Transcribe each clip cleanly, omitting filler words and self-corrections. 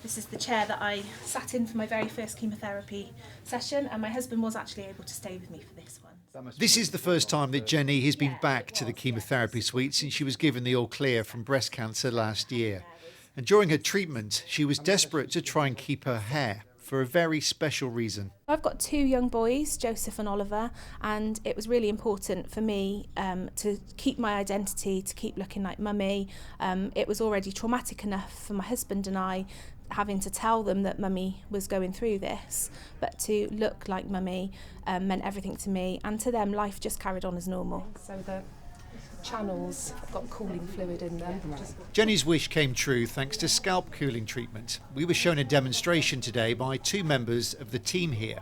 This is the chair that I sat in for my very first chemotherapy session, and my husband was actually able to stay with me for this one. This is the first time that Jenny has been back to the chemotherapy suite since she was given the all clear from breast cancer last year. And during her treatment, she was desperate to try and keep her hair for a very special reason. I've got 2 young boys, Joseph and Oliver, and it was really important for me to keep my identity, to keep looking like mummy. It was already traumatic enough for my husband and I having to tell them that mummy was going through this, but to look like mummy meant everything to me, and to them life just carried on as normal. So the channels have got cooling fluid in them. Jenny's wish came true thanks to scalp cooling treatment. We were shown a demonstration today by 2 members of the team here.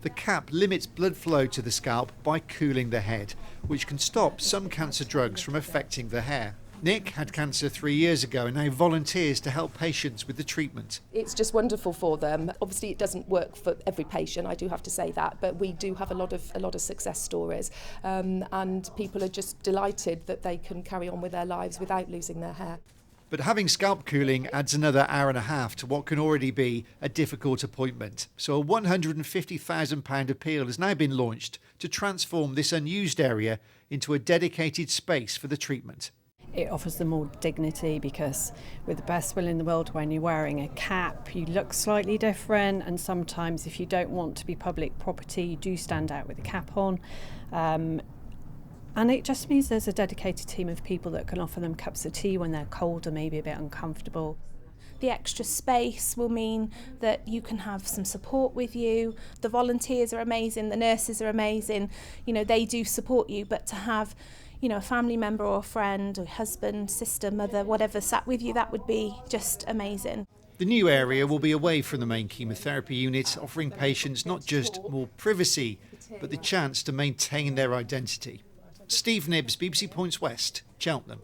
The cap limits blood flow to the scalp by cooling the head, which can stop some cancer drugs from affecting the hair. Nick had cancer 3 years ago and now volunteers to help patients with the treatment. It's just wonderful for them. Obviously, it doesn't work for every patient, I do have to say that, but we do have a lot of success stories, and people are just delighted that they can carry on with their lives without losing their hair. But having scalp cooling adds another hour and a half to what can already be a difficult appointment. So a £150,000 appeal has now been launched to transform this unused area into a dedicated space for the treatment. It offers them more dignity because with the best will in the world, when you're wearing a cap, you look slightly different, and sometimes if you don't want to be public property, you do stand out with a cap on. And it just means there's a dedicated team of people that can offer them cups of tea when they're cold or maybe a bit uncomfortable. The extra space will mean that you can have some support with you. The volunteers are amazing, the nurses are amazing, they do support you, but to have a family member or a friend or husband, sister, mother, whatever sat with you, that would be just amazing. The new area will be away from the main chemotherapy unit, offering patients not just more privacy, but the chance to maintain their identity. Steve Knibbs, BBC Points West, Cheltenham.